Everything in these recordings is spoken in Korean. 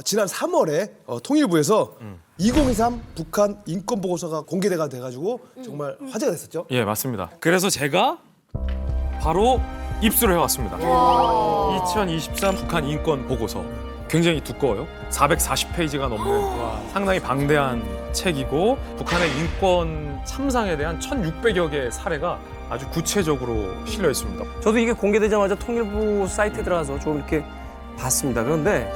지난 3월에 통일부에서 2023 북한 인권 보고서가 공개가 돼가지고 정말 화제가 됐었죠. 예, 맞습니다. 그래서 제가 바로 입수를 해왔습니다. 2023 북한 인권 보고서. 굉장히 두꺼워요. 440페이지가 넘는 상당히 방대한 책이고 북한의 인권 참상에 대한 1,600여 개의 사례가 아주 구체적으로 실려 있습니다. 저도 이게 공개되자마자 통일부 사이트에 들어가서 좀 이렇게 봤습니다. 그런데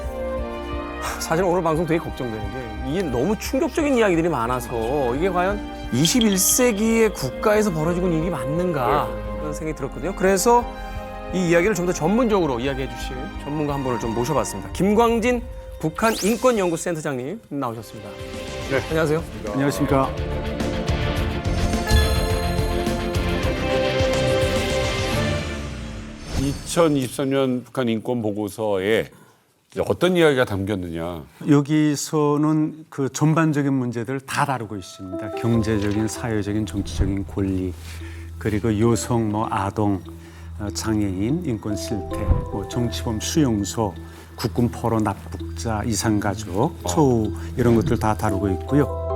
사실 오늘 방송 되게 걱정되는 게 이게 너무 충격적인 이야기들이 많아서 이게 과연 21세기의 국가에서 벌어지고 있는 일이 맞는가 그런 생각이 들었거든요. 그래서 이 이야기를 좀 더 전문적으로 이야기해 주실 전문가 한 분을 좀 모셔봤습니다. 김광진 북한 인권연구센터장님 나오셨습니다. 네. 안녕하세요. 안녕하십니까. (2023년) 북한 인권 보고서에 어떤 이야기가 담겼느냐. 여기서는 그 전반적인 문제들을 다 다루고 있습니다. 경제적인, 사회적인, 정치적인 권리, 그리고 여성, 아동, 장애인, 인권 실태, 정치범 수용소, 국군 포로 납북자, 이산가족, 처우 이런 것들 다 다루고 있고요.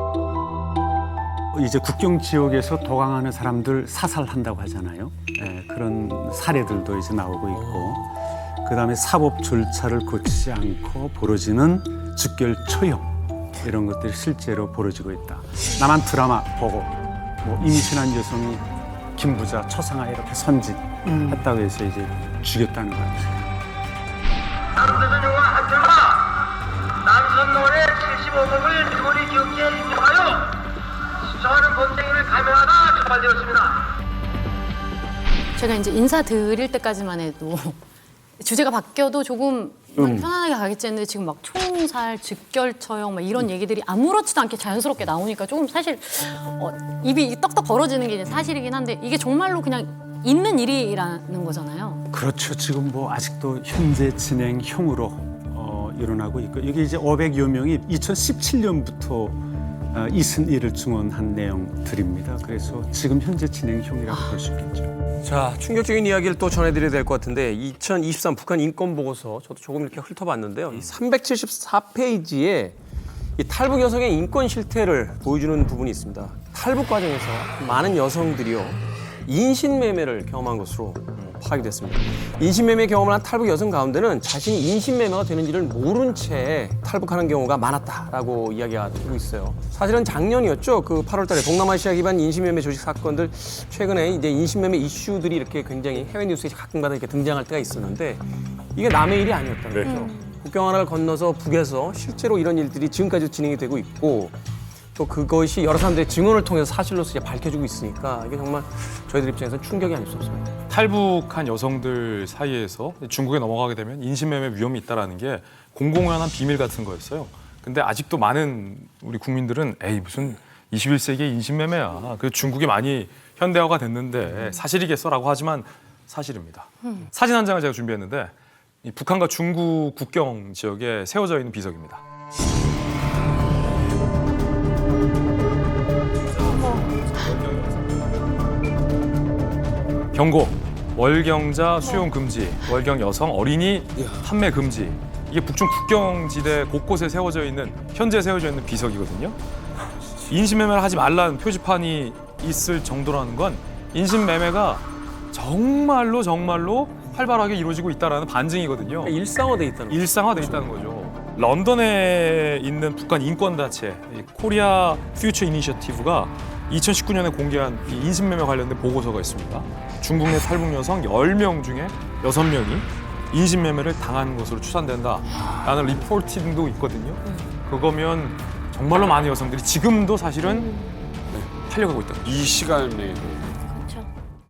이제 국경 지역에서 도강하는 사람들 사살한다고 하잖아요. 그런 사례들도 이제 나오고 있고, 그다음에 사법 절차를 거치지 않고 벌어지는 즉결 처형 이런 것들이 실제로 벌어지고 있다. 나만 드라마 보고 임신한 여성이 김부자, 초상화 이렇게 선직했다고 해서 이제 죽였다는 거예요. 남조선영화 한편화 남선 노래 75곡을 주거리 기억지에 인정하여 수사하는 범죄를 감행하다 적발되었습니다. 제가 이제 인사드릴 때까지만 해도 주제가 바뀌어도 조금 편안하게 가겠지 했는데 지금 막 총살, 즉결 처형 막 이런 얘기들이 아무렇지도 않게 자연스럽게 나오니까 조금 사실 입이 떡떡 벌어지는 게 이제 사실이긴 한데 이게 정말로 그냥 있는 일이라는 거잖아요. 그렇죠. 지금 아직도 현재 진행형으로 일어나고 있고 이게 이제 500여 명이 2017년부터 있은 일을 증언한 내용들입니다. 그래서 지금 현재 진행형이라고 볼 수 있겠죠. 자, 충격적인 이야기를 또 전해드려야 될 것 같은데 2023 북한 인권 보고서 저도 조금 이렇게 훑어봤는데요. 이 374페이지에 이 탈북 여성의 인권 실태를 보여주는 부분이 있습니다. 탈북 과정에서 많은 여성들이요 인신매매를 경험한 것으로 파악이 됐습니다. 인신매매 경험을 한 탈북 여성 가운데는 자신이 인신매매가 되는지를 모른 채 탈북하는 경우가 많았다라고 이야기가 되고 있어요. 사실은 작년이었죠. 그 8월달에 동남아시아 기반 인신매매 조직 사건들 최근에 이제 인신매매 이슈들이 이렇게 굉장히 해외 뉴스에 가끔가다 이렇게 등장할 때가 있었는데 이게 남의 일이 아니었다는 거죠. 국경 하나를 건너서 북에서 실제로 이런 일들이 지금까지 진행이 되고 있고. 또 그것이 여러 사람들의 증언을 통해서 사실로서 이제 밝혀지고 있으니까 이게 정말 저희들 입장에서 충격이 아닐 수 없습니다. 탈북한 여성들 사이에서 중국에 넘어가게 되면 인신매매 위험이 있다는 게 공공연한 비밀 같은 거였어요. 근데 아직도 많은 우리 국민들은 에이 무슨 21세기의 인신매매야. 그 중국이 많이 현대화가 됐는데 사실이겠어라고 하지만 사실입니다. 사진 한 장을 제가 준비했는데 이 북한과 중국 국경 지역에 세워져 있는 비석입니다. 경고, 월경자 수용 금지, 월경 여성 어린이 판매 금지. 이게 북중 국경지대 곳곳에 현재 세워져 있는 비석이거든요. 인신매매를 하지 말라는 표지판이 있을 정도라는 건 인신매매가 정말로 활발하게 이루어지고 있다는 반증이거든요. 일상화돼 있다는 거죠. 일상화돼 있다는 거죠. 런던에 있는 북한 인권단체 코리아 퓨처 이니셔티브가 2019년에 공개한 이 인신매매 관련된 보고서가 있습니다. 중국 내 탈북 여성 10명 중에 6명이 인신매매를 당한 것으로 추산된다라는 리포팅도 있거든요. 그거면 정말로 많은 여성들이 지금도 사실은 팔려가고 있다. 이 시간에